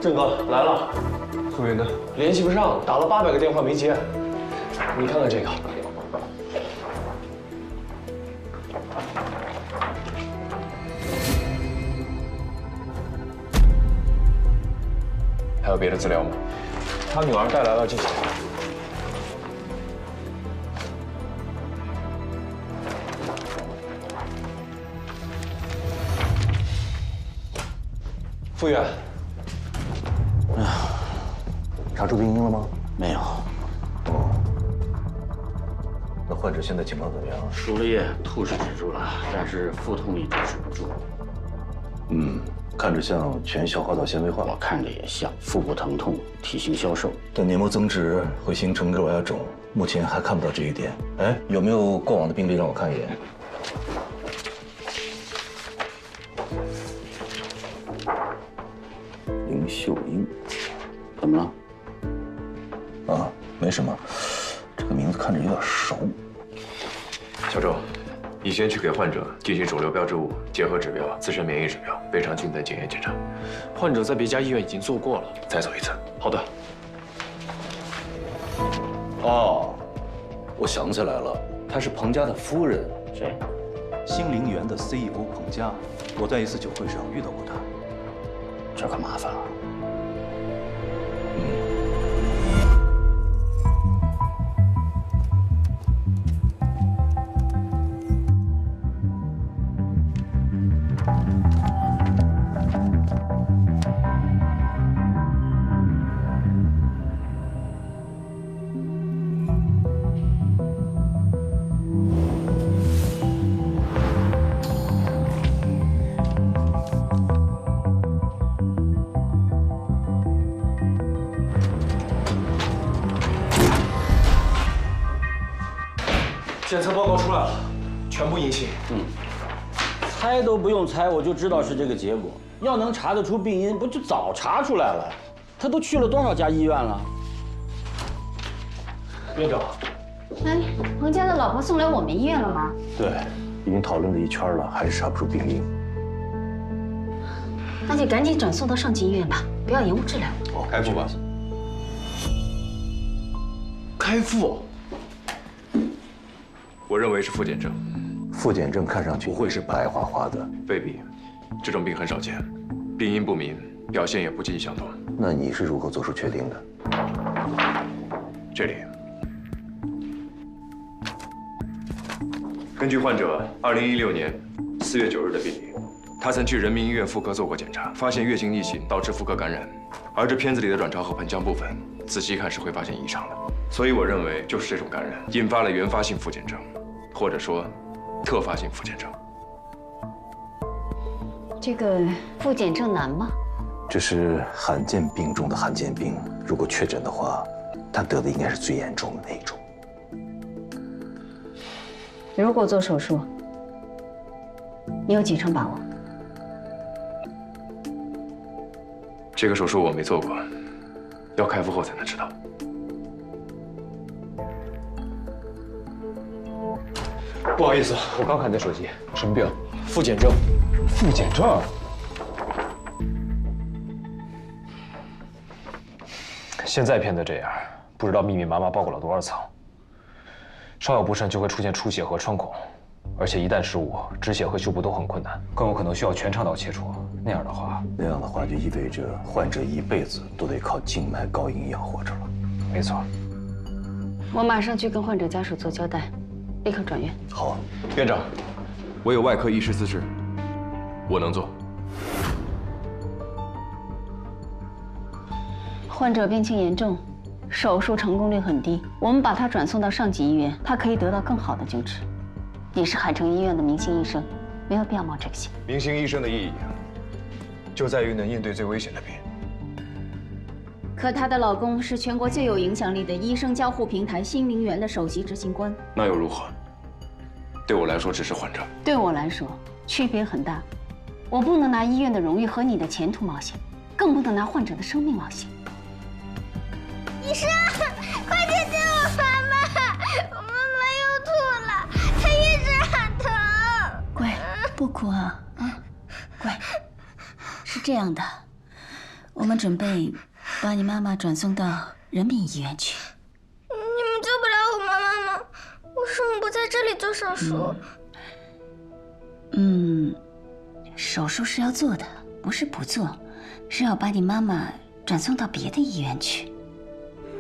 郑哥来了，苏云呢？联系不上，打了800个电话没接。你看看这个。还有别的资料吗？他女儿带来了这些。副院，查出病因了吗？没有，哦。那患者现在情况怎么样？输了液，吐是止住了，但是腹痛一直止不住。看着像全消化道纤维化。我看着也像，腹部疼痛，体型消瘦。但黏膜增殖会形成肉芽肿，目前还看不到这一点。哎，有没有过往的病例让我看一眼？林秀英，怎么了？啊，没什么，这个名字看着有点熟。小周，你先去给患者进行肿瘤标志物、结合指标、自身免疫指标、胃肠镜等检验检查。患者在别家医院已经做过了，再走一次。好的。哦，我想起来了，她是彭家的夫人。谁？新陵园的 CEO 彭家，我在一次酒会上遇到过她。这可麻烦了。检测报告出来了，全部阴性。猜都不用猜，我就知道是这个结果。要能查得出病因，不就早查出来了？他都去了多少家医院了？院长，哎，彭家的老婆送来我们医院了吗？对，已经讨论了一圈了，还是查不出病因。那就赶紧转送到上级医院吧，不要延误治疗。哦，开腹吧。开腹。我认为是腹痿症，腹痿症看上去不会是白花花的，未必。这种病很少见，病因不明，表现也不尽相同。那你是如何做出确定的？这里，根据患者2016年4月9日的病历，他曾去人民医院妇科做过检查，发现月经逆行导致妇科感染，而这片子里的卵巢和盆腔部分，仔细看是会发现异常的。所以我认为就是这种感染引发了原发性腹痿症，或者说特发性腹痿症。这个腹痿症难吗？这是罕见病中的罕见病，如果确诊的话，他得的应该是最严重的那一种。如果做手术，你有几成把握？这个手术我没做过，要开腹后才能知道。不好意思，我刚看你的手机，什么病？腹痿症。腹痿症？现在骗得这样，不知道密密麻麻包裹了多少层。稍有不慎就会出现出血和穿孔，而且一旦失误，止血和修补都很困难，更有可能需要全肠道切除。那样的话就意味着患者一辈子都得靠静脉高营养活着了。没错。我马上去跟患者家属做交代，立刻转院。好，院长，我有外科医师资质，我能做。患者病情严重，手术成功率很低，我们把他转送到上级医院，他可以得到更好的救治。你是海城医院的明星医生，没有必要冒这个险。明星医生的意义，就在于能应对最危险的病。可她的老公是全国最有影响力的医生交互平台新陵园的首席执行官，那又如何？对我来说只是患者。对我来说区别很大。我不能拿医院的荣誉和你的前途冒险，更不能拿患者的生命冒险。医生，快救救我妈妈！我妈妈又吐了，她一直喊疼。乖，不哭啊，乖。是这样的，我们准备把你妈妈转送到人民医院去。你们救不了我妈妈吗？为什么不在这里做手术？手术是要做的，不是不做，是要把你妈妈转送到别的医院去。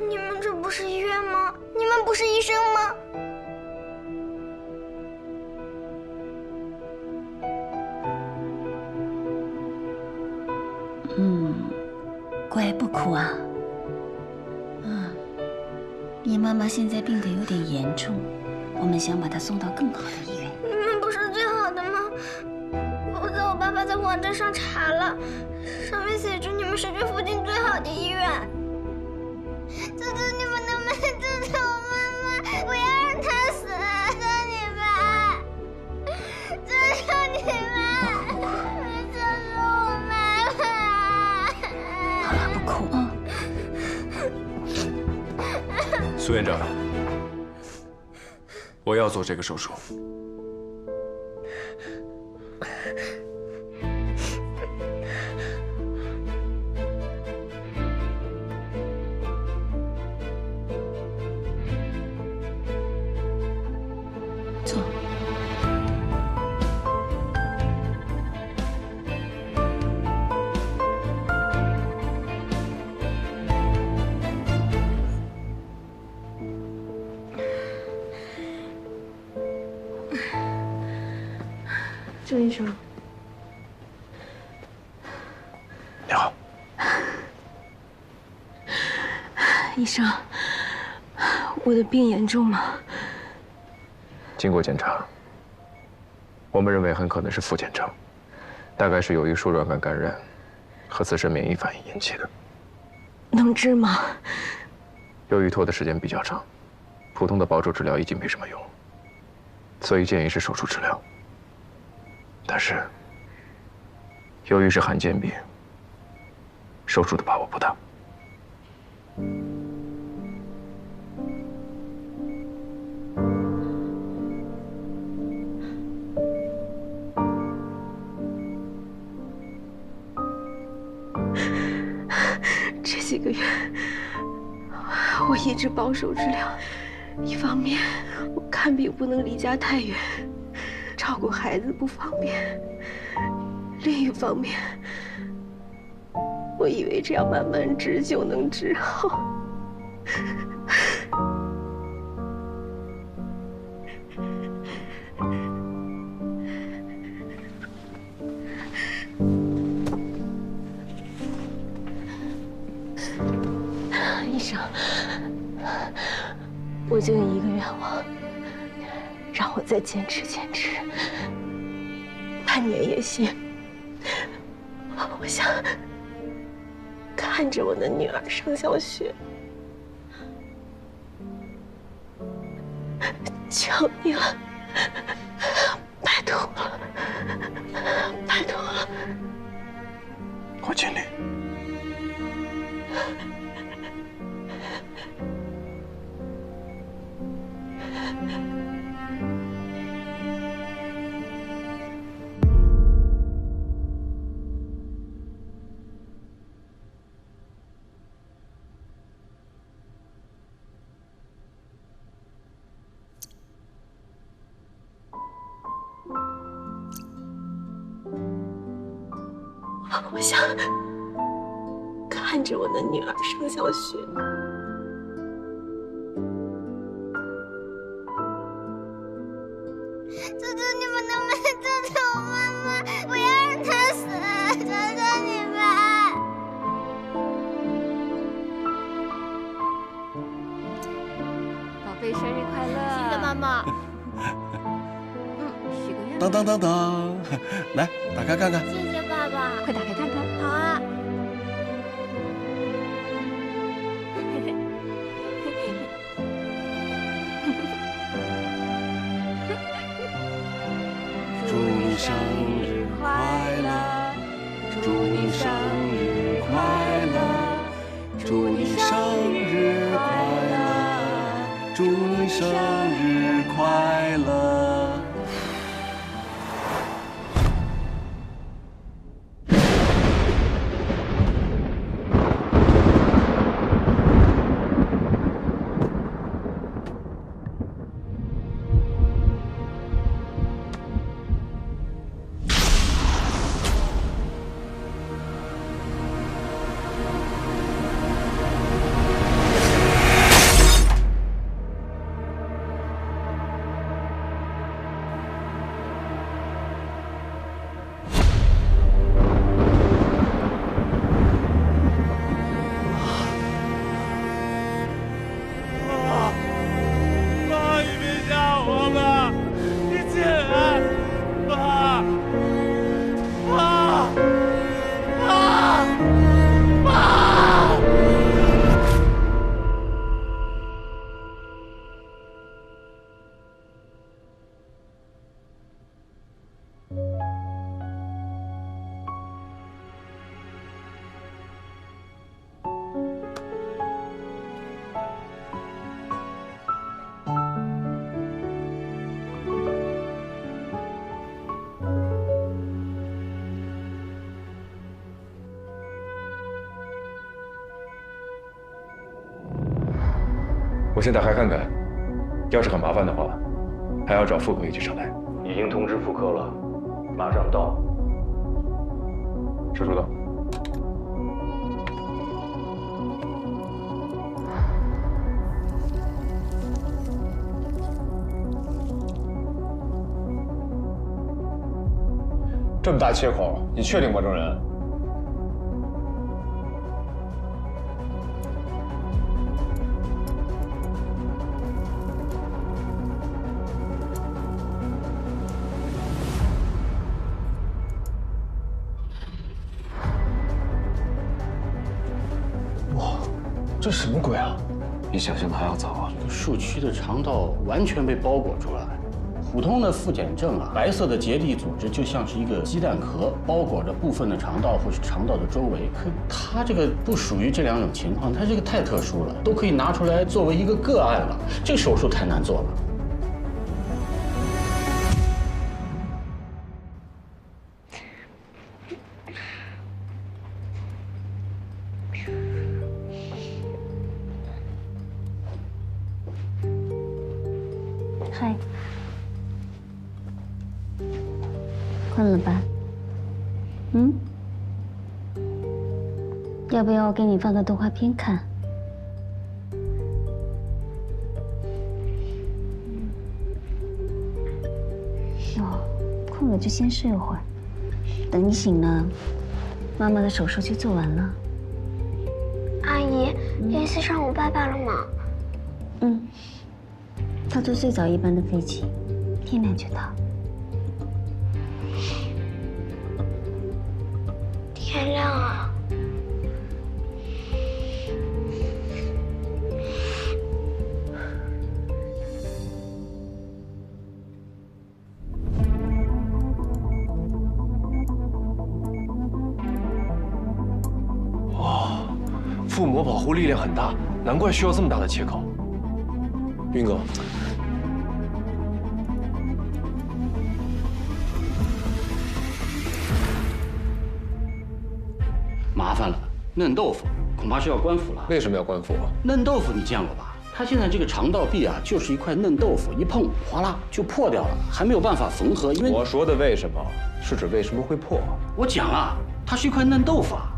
你们这不是医院吗？你们不是医生吗？乖，不哭啊。你妈妈现在病得有点严重，我们想把她送到更好的医院。你们不是最好的吗？我爸爸在网站上查了，上面写着你们是这附近最好的医院。求求你们能不能救救我妈妈，不要让她死！求你们，求求你们，救救我妈妈！好了，不哭啊。苏院长，我要做这个手术。坐。郑医生，你好。医生，我的病严重吗？经过检查，我们认为很可能是副检症，大概是由于输卵管感染和自身免疫反应引起的。能治吗？由于拖的时间比较长，普通的保守治疗已经没什么用，所以建议是手术治疗。但是，由于是罕见病，手术的把握不大。这几个月，我一直保守治疗，一方面我看病不能离家太远，照顾孩子不方便；另一方面，我以为这样慢慢治就能治好。医生，我就有一个愿望，让我再坚持坚持，半年也行。我想看着我的女儿上小学，求你了，拜托了，拜托了。我尽力。我想看着我的女儿上小学。求求你们能不能救救我妈妈，不要让她死！求求你们！宝贝，生日快乐！谢谢妈妈。许个愿。当当当当，来打开看看。谢谢爸爸。快打开看看。好啊。祝你生日快乐，祝你生日快乐，祝你生日快乐，祝你生日快乐。我先打开看看，要是很麻烦的话，还要找妇科一起上来。已经通知妇科了，马上到。手术刀。这么大切口，你确定吗，证人？哇，这什么鬼啊？比想象的还要早啊！这个树区的肠道完全被包裹住了。普通的复检症啊，白色的结缔组织就像是一个鸡蛋壳，包裹着部分的肠道或是肠道的周围。可它这个不属于这两种情况，它这个太特殊了，都可以拿出来作为一个个案了。这手术太难做了。嗨，困了吧？嗯？要不要我给你放个动画片看？哦，困了就先睡会儿，等你醒了，妈妈的手术就做完了。阿姨，联系上我爸爸了吗？嗯。他坐最早一班的飞机，天亮就到。天亮啊！哇，腹膜保护力量很大，难怪需要这么大的切口。云哥。麻烦了，嫩豆腐恐怕是要关腹了。为什么要关腹？嫩豆腐你见过吧？它现在这个肠道壁啊，就是一块嫩豆腐，一碰哗啦就破掉了，还没有办法缝合。因为我说的为什么，是指为什么会破。我讲了，它是一块嫩豆腐啊。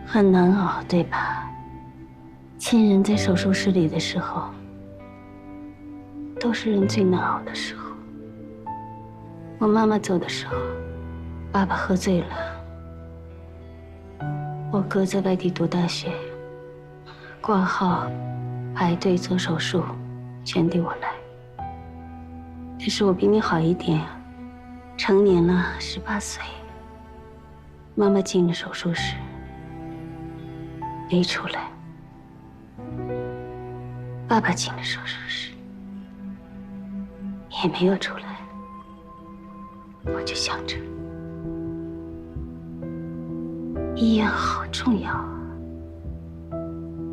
很难熬，对吧？亲人在手术室里的时候，都是人最难熬的时候。我妈妈走的时候，爸爸喝醉了，我哥在外地读大学，挂号、排队做手术，全得我来。但是我比你好一点，成年了，18岁。妈妈进了手术室。没出来，爸爸进了手术室，也没有出来。我就想着，医院好重要啊，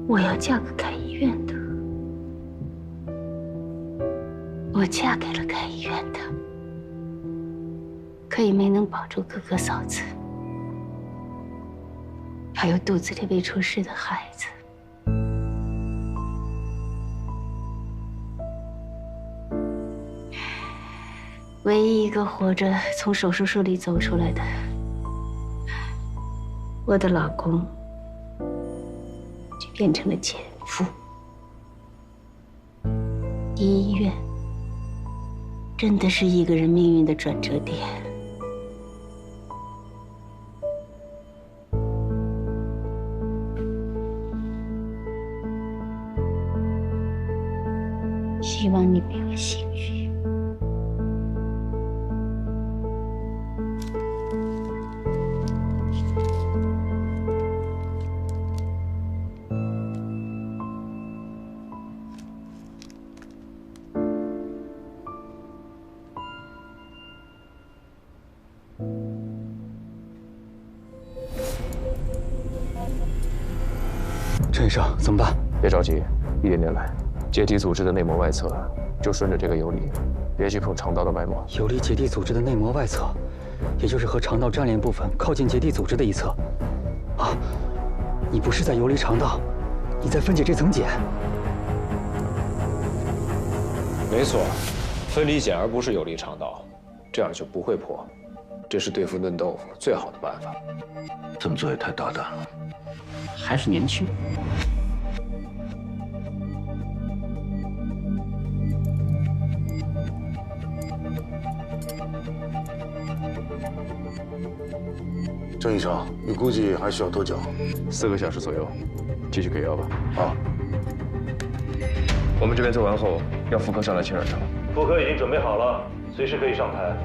我要嫁个开医院的。我嫁给了开医院的，可也没能保住哥哥嫂子。还有肚子里未出世的孩子，唯一一个活着从手术室里走出来的，我的老公，就变成了前夫。医院真的是一个人命运的转折点。希望你比我幸运。陈医生，怎么办？别着急，一点点来。结缔组织的内膜外侧，就顺着这个游离，别去碰肠道的脉膜。游离结缔组织的内膜外侧，也就是和肠道粘连部分靠近结缔组织的一侧。啊，你不是在游离肠道，你在分解这层茧。没错，分离茧而不是游离肠道，这样就不会破。这是对付嫩豆腐最好的办法。这么做也太大胆了。还是年轻。郑医生，你估计还需要多久？4个小时左右，继续给药吧。好。我们这边做完后，要妇科上来清卵巢。妇科已经准备好了，随时可以上台。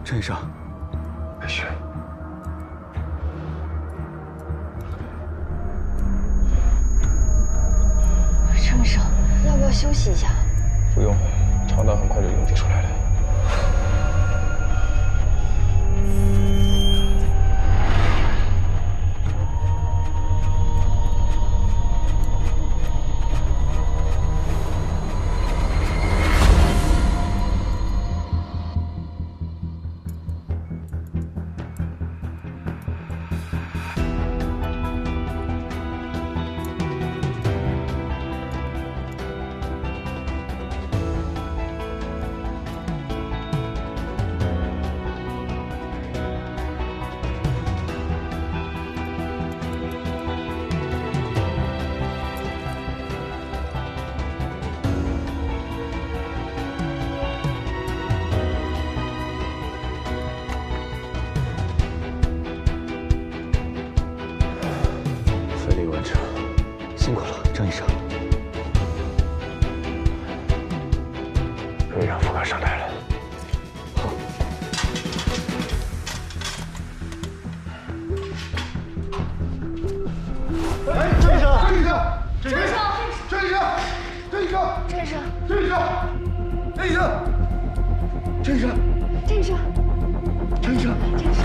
陈医生，没事。郑医生，要不要休息一下？不用，肠道很快就溶解出来了。辛苦了，郑医生。终于让妇科上台了。好。哎，郑医生，郑医生，郑医生，郑医生，郑医生，郑医生，郑医生，郑医生，郑医生，郑医生，郑医生，郑医生。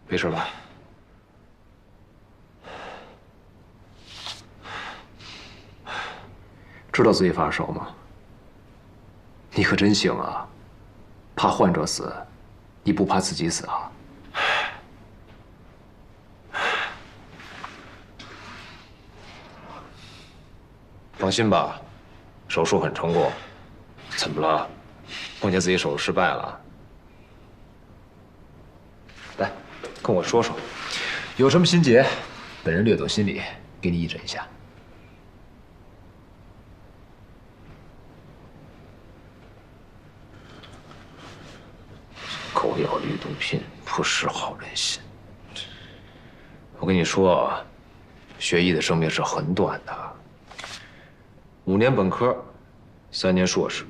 没事吧？知道自己发烧吗？你可真行啊！怕患者死，你不怕自己死啊？放心吧，手术很成功。怎么了？梦见自己手术失败了？来，跟我说说，有什么心结？本人略懂心理，给你义诊一下。狗咬吕洞宾，不识好人心。我跟你说，学医的生命是很短的，5年本科，3年硕士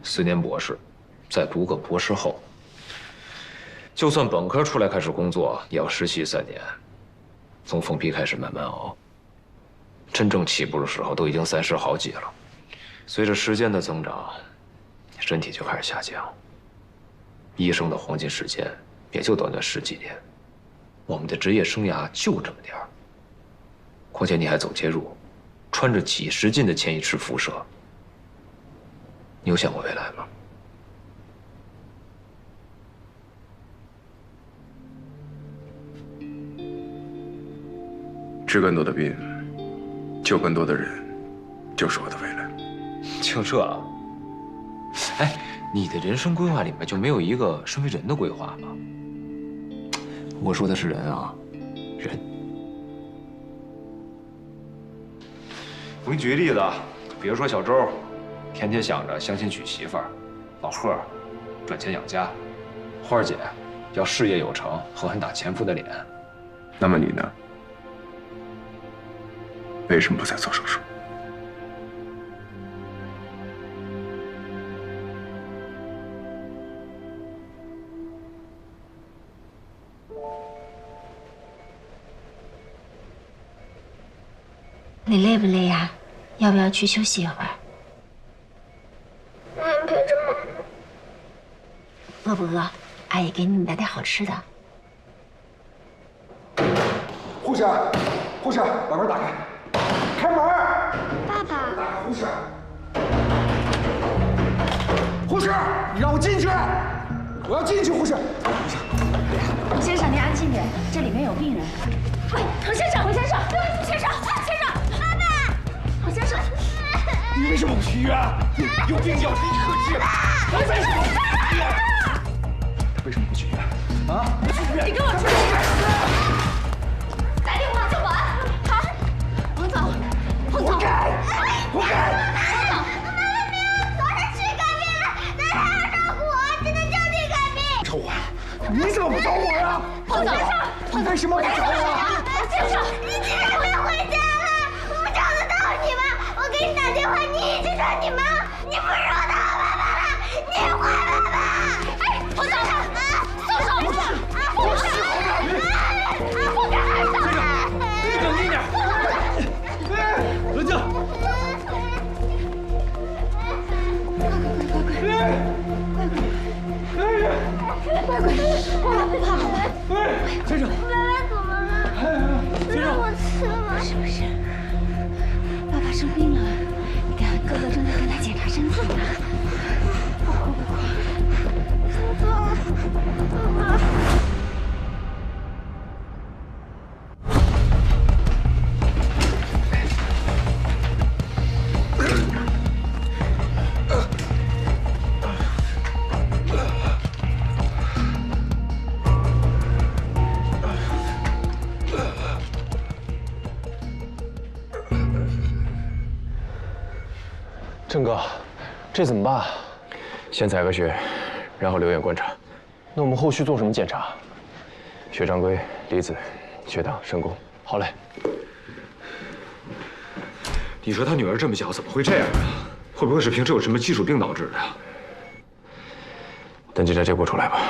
，4年博士，再读个博士后。就算本科出来开始工作，也要实习3年，从缝皮开始慢慢熬。真正起步的时候，都已经30好几了。随着时间的增长，身体就开始下降。医生的黄金时间也就短短10几年，我们的职业生涯就这么点儿。况且你还走介入，穿着几10斤的铅一尺辐射，你有想过未来吗？治更多的病，救更多的人，就是我的未来。就这啊？哎，你的人生规划里面就没有一个身为人的规划吗？我说的是人啊，人。我给你举个例子啊，比如说小周，天天想着相亲娶媳妇儿；老贺，赚钱养家；花儿姐，要事业有成，狠狠打前夫的脸。那么你呢？为什么不再做手术？你累不累呀？要不要去休息一会儿？我想陪着妈妈。饿不饿？阿姨给你们买点好吃的。护士，护士，把门打开，开门！爸爸，护士，护士，你让我进去！我要进去，护士。胡先生，您安静点，这里面有病人。喂，胡先生，胡先生，胡先生，先生，妈妈，胡先生，你为什么不去医院？有病要立刻治。你为什么不去医院？他为什么不去医院？啊？不去医院！你给我出去！打电话叫保安。好，彭总，彭总，活该，活该！彭总，妈妈没有说她去看病了，但她要照顾我，只能就地看病。找我呀？你怎么不找我呀？彭总，你为什么不找我？先生，你竟然会回家了，我们找得到你吗？我给你打电话，你一直说你忙，你不是我的好爸爸了，你坏爸爸！哎，彭总，松手！我是好爸爸。不敢动！你冷静点。冷静。爸爸不怕，好吧？先生，妈妈怎么了？先生，我吃吗？是不是？爸爸生病了，你看哥哥正在给他检查身体呢。不哭不哭。爸爸。郑哥，这怎么办？先采个血，然后留院观察。那我们后续做什么检查？血常规、离子、血糖、肾功。好嘞。你说他女儿这么小，怎么会这样啊？会不会是平时有什么基础病导致的？等检查结果出来吧。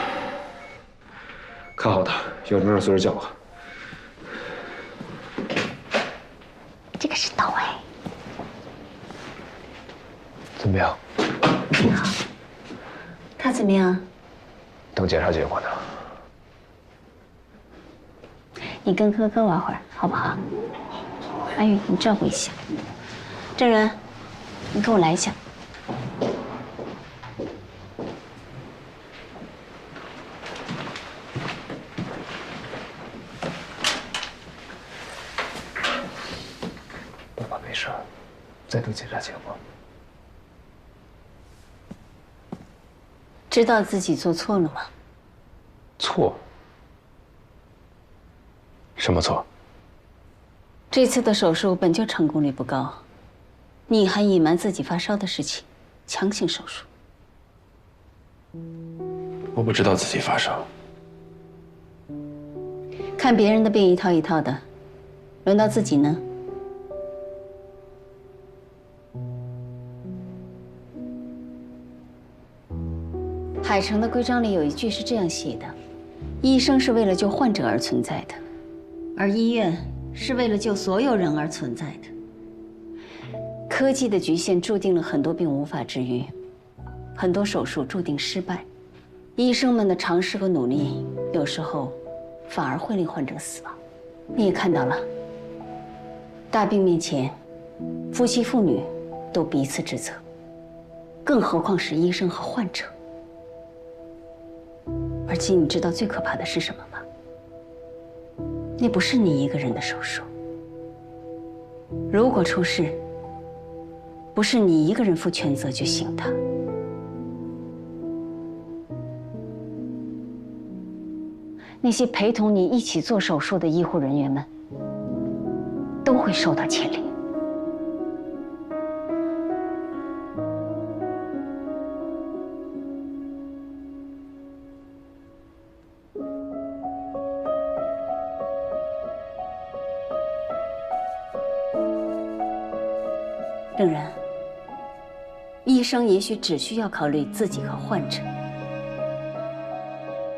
看好他，有什么事随时叫我。这个是刀哎。怎么样？挺好。他怎么样？等检查结果呢。你跟哥哥玩会儿，好不好？阿玉，你照顾一下。郑源，你跟我来一下。爸爸没事，再等检查结果。知道自己做错了吗？错？什么错？这次的手术本就成功率不高，你还隐瞒自己发烧的事情，强行手术。我不知道自己发烧。看别人的病一套一套的，轮到自己呢？海城的规章里有一句是这样写的：医生是为了救患者而存在的，而医院是为了救所有人而存在的。科技的局限注定了很多病无法治愈，很多手术注定失败。医生们的尝试和努力，有时候反而会令患者死亡。你也看到了，大病面前，夫妻妇女都彼此指责，更何况是医生和患者。而且你知道最可怕的是什么吗？那不是你一个人的手术，如果出事，不是你一个人负全责就行的。那些陪同你一起做手术的医护人员们，都会受到牵连。正然，医生也许只需要考虑自己和患者，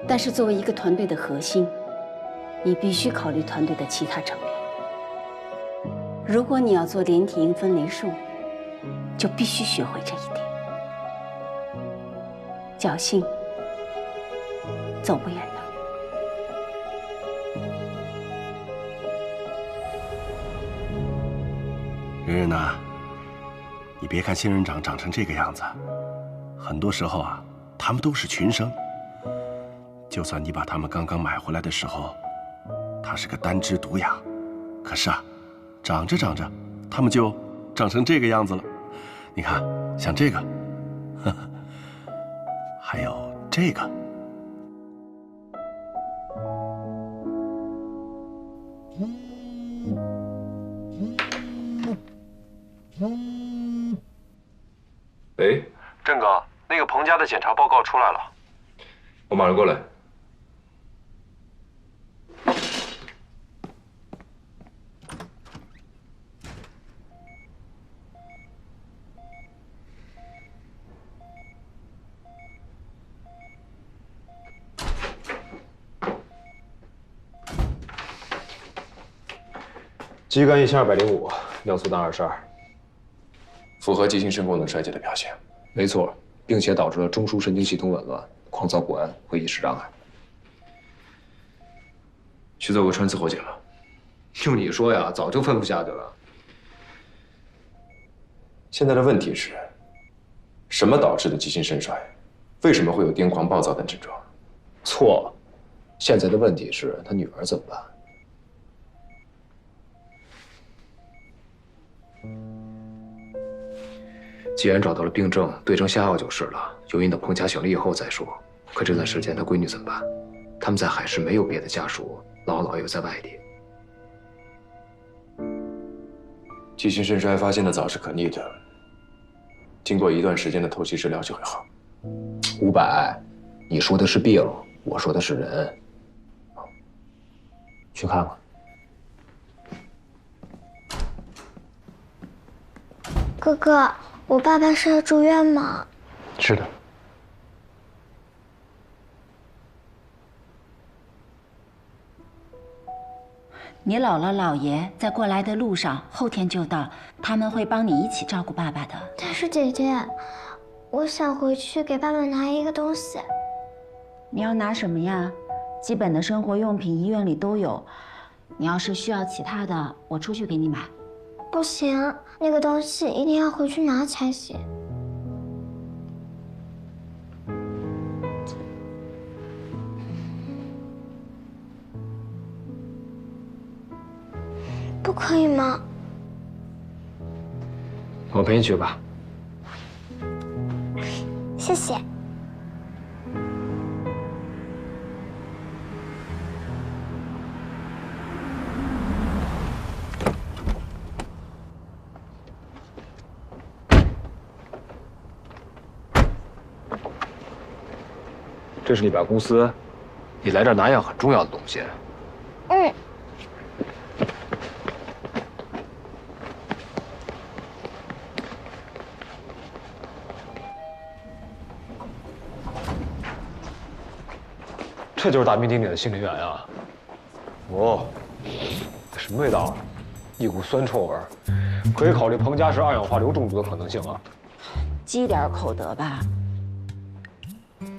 但是作为一个团队的核心，你必须考虑团队的其他成员。如果你要做连体婴分离术，就必须学会这一点。侥幸走不远的。仁仁呐，你别看仙人掌长成这个样子，很多时候啊，它们都是群生。就算你把它们刚刚买回来的时候，它是个单枝独芽，可是啊，长着长着，它们就长成这个样子了。你看，像这个，呵呵，还有这个。喂，郑哥，那个彭家的检查报告出来了，我马上过来。肌酐1205，尿素氮22，符合急性肾功能衰竭的表现。没错，并且导致了中枢神经系统紊乱、狂躁不安和意识障碍。去做过穿刺活检吗？就你说呀，早就吩咐下去了。现在的问题是，什么导致的急性肾衰？为什么会有癫狂、暴躁等症状？错，现在的问题是他女儿怎么办？既然找到了病症，对症下药就是了。有引导彭家醒了以后再说。可这段时间他闺女怎么办？他们在海市没有别的家属，姥姥又在外地。急性肾衰发现的早是可逆的，经过一段时间的透析治疗就会好。500，你说的是病，我说的是人。去看看。哥哥，我爸爸是要住院吗？是的。你姥姥姥爷在过来的路上，后天就到，他们会帮你一起照顾爸爸的。但是姐姐，我想回去给爸爸拿一个东西。你要拿什么呀？基本的生活用品医院里都有，你要是需要其他的，我出去给你买。不行，那个东西一定要回去拿才行。不可以吗？我陪你去吧。谢谢。这是你爸公司，你来这儿拿样很重要的东西。嗯。这就是大名鼎鼎的杏林园啊！哦，什么味道？一股酸臭味儿，可以考虑彭家是二氧化硫中毒的可能性啊。积点口德吧。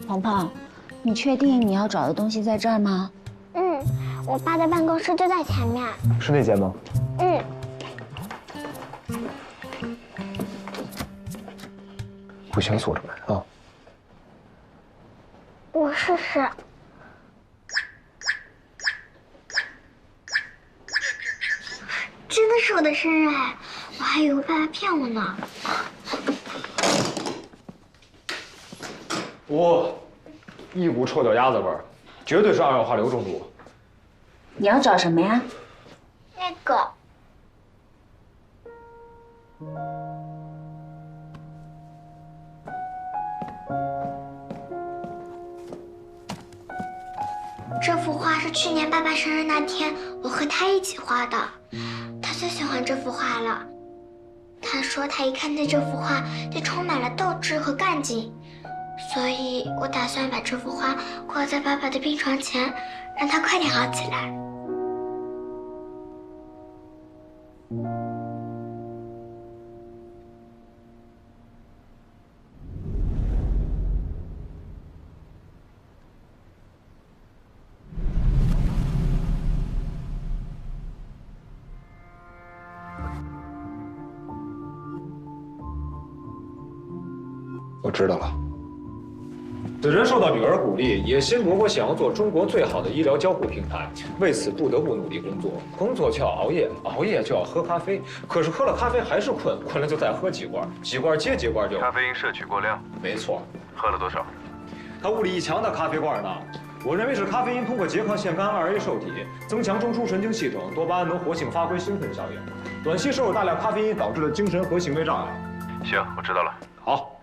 鹏鹏，你确定你要找的东西在这儿吗？嗯，我爸的办公室就在前面。是那间吗？嗯。不行，锁着门啊。我试试。真的是是我的生日哎，我还以为爸爸骗我呢。一股臭脚丫子味儿，绝对是二氧化硫中毒。你要找什么呀？那个。这幅画是去年爸爸生日那天我和他一起画的，他最喜欢这幅画了。他说他一看见这幅画就充满了斗志和干劲，所以我打算把这幅画挂在爸爸的病床前，让他快点好起来。我知道了。此人受到女儿鼓励，野心勃勃，想要做中国最好的医疗交互平台，为此不得不努力工作。工作就要熬夜，熬夜就要喝咖啡。可是喝了咖啡还是困，困了就再喝几罐，几罐接几罐就。咖啡因摄取过量。没错。喝了多少？他物理1强的咖啡罐呢？我认为是咖啡因通过拮抗腺苷2A受体，增强中枢神经系统，多巴胺能活性发挥兴奋效应。短期摄入大量咖啡因导致的精神和行为障碍。行，我知道了。好。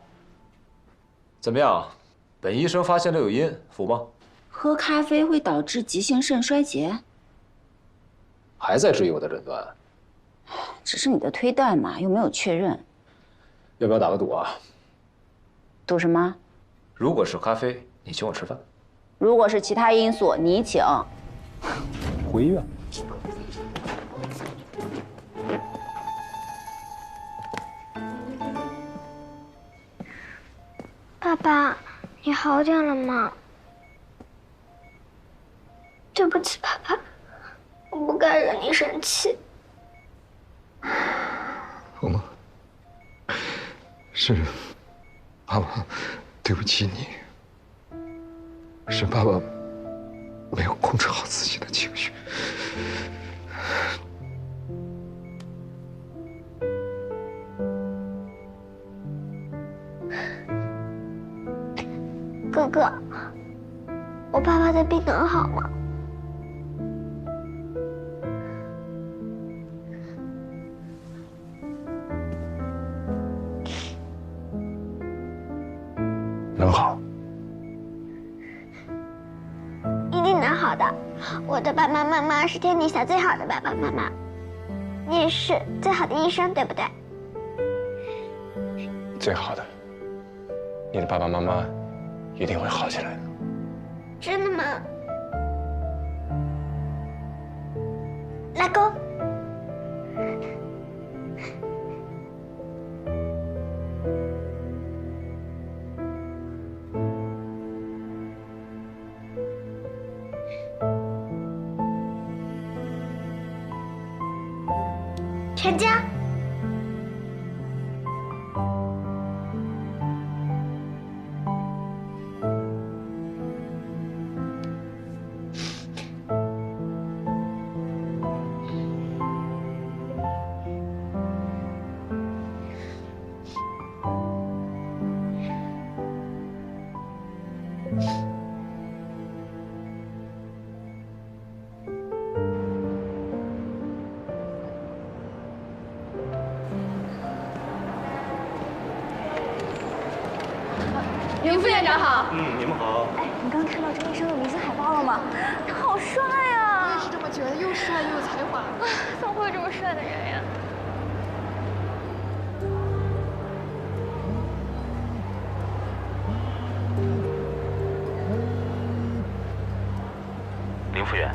怎么样？本医生发现了有因，服吗？喝咖啡会导致急性肾衰竭。还在质疑我的诊断？只是你的推断嘛，又没有确认。要不要打个赌啊？赌什么？如果是咖啡，你请我吃饭；如果是其他因素，你请。回医院。爸爸，你好点了吗？对不起，爸爸，我不该惹你生气。红吗？是爸爸对不起你，是爸爸没有控制好自己的情绪。哥哥，我爸爸的病能好吗？能好，一定能好的。我的爸爸妈妈是天底下最好的爸爸妈妈，你也是最好的医生，对不对？最好的，你的爸爸妈妈一定会好起来的。真的吗？来勾。全家。林副院长好。你们好。哎，你刚看到这医生的明星海报了吗？他好帅啊！我也是这么觉得，又帅又有才华。怎么会有这么帅的人呀？林副院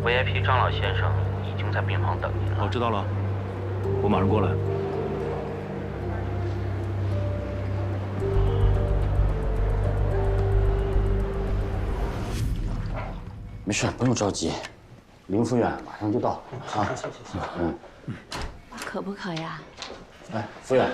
，VIP 张老先生已经在病房等您了。知道了，我马上过来。没事，不用着急，林副院马上就到啊。谢谢。渴不渴呀？哎，副院，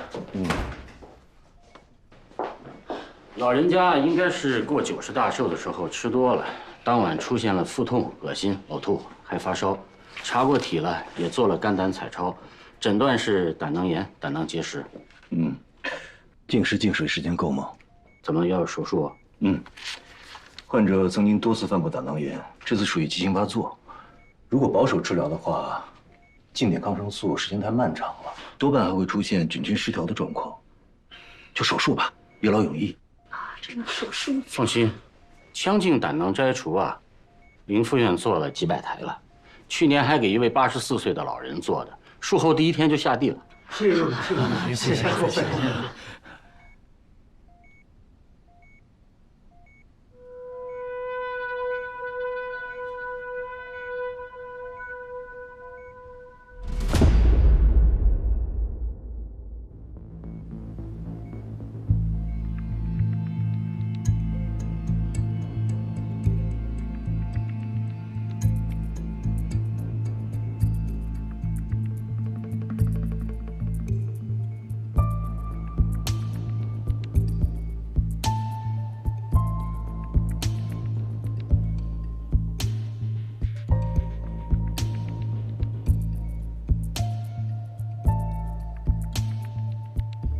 老人家应该是过90大寿的时候吃多了，当晚出现了腹痛、恶心、呕吐，还发烧，查过体了，也做了肝胆彩超，诊断是胆囊炎、胆囊结石。净食净水时间够吗？怎么要手术啊？患者曾经多次犯过胆囊炎，这次属于急性发作。如果保守治疗的话，进点抗生素时间太漫长了，多半还会出现菌群失调的状况。就手术吧，一劳永逸。这个手术，放心，腔镜胆囊摘除啊，林副院做了几百台了，去年还给一位84岁的老人做的，术后第1天就下地了。谢谢。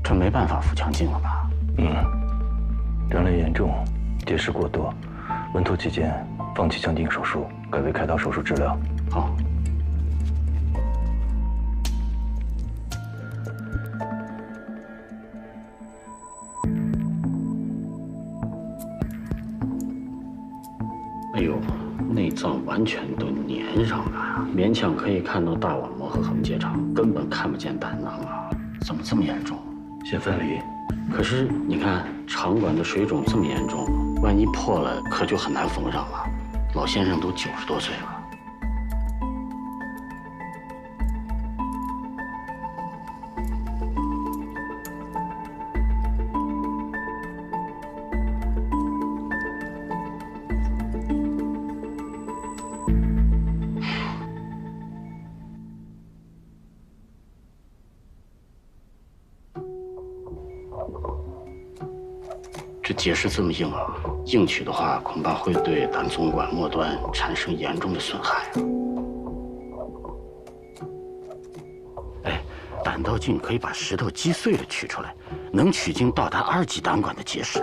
这没办法腹腔镜了吧？症类严重，结石过多，稳妥起见，放弃腔镜手术，改为开刀手术治疗。好。哎呦，内脏完全都粘上了呀，勉强可以看到大网膜和横结肠，根本看不见胆囊啊！怎么这么严重？先分离。可是你看，肠管的水肿这么严重，万一破了，可就很难缝上了。老先生都90多岁了。这结石这么硬啊，硬取的话，恐怕会对胆总管末端产生严重的损害啊。哎，胆道镜可以把石头击碎了取出来，能取经到达2级胆管的结石。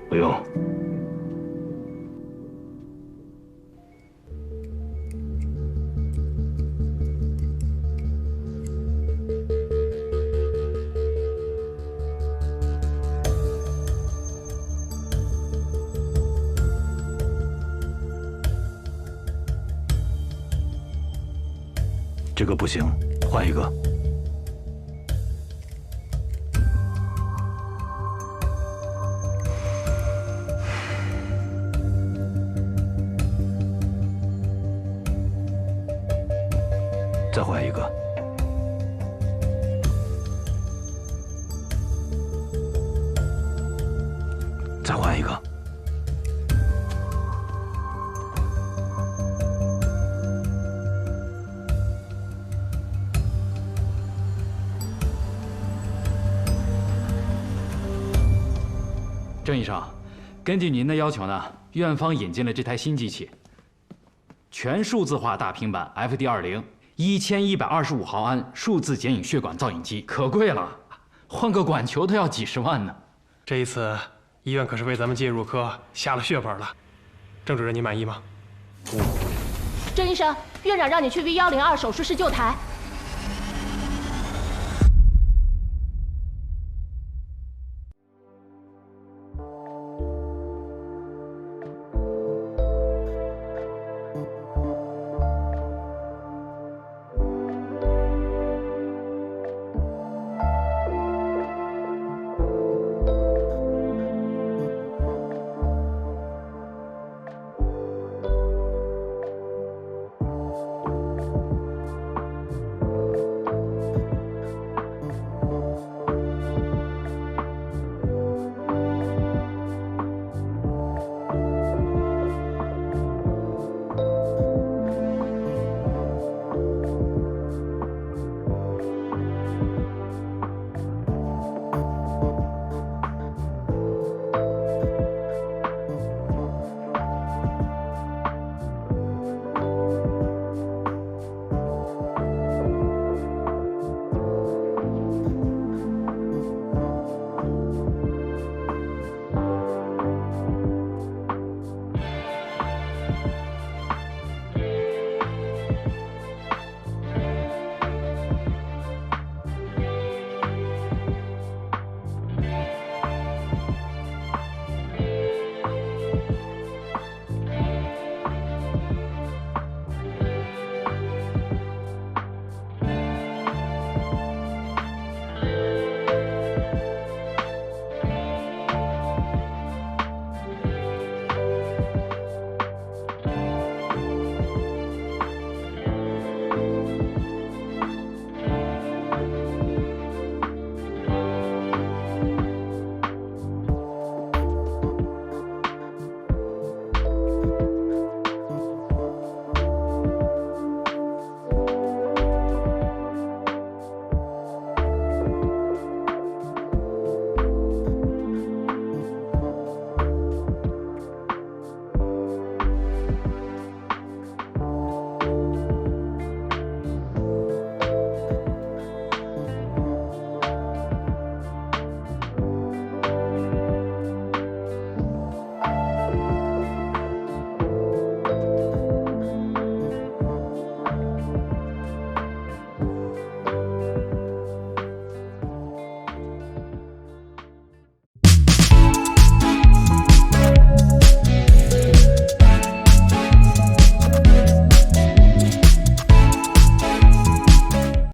不用。这个不行，换一个。再换一个。再换一个。郑医生，根据您的要求呢，院方引进了这台新机器，全数字化大平板 FD20，1125毫安数字剪影血管造影机，可贵了，换个管球都要几十万呢。这一次医院可是为咱们介入科下了血本了，郑主任你满意吗？郑医生，院长让你去 V102手术室就台，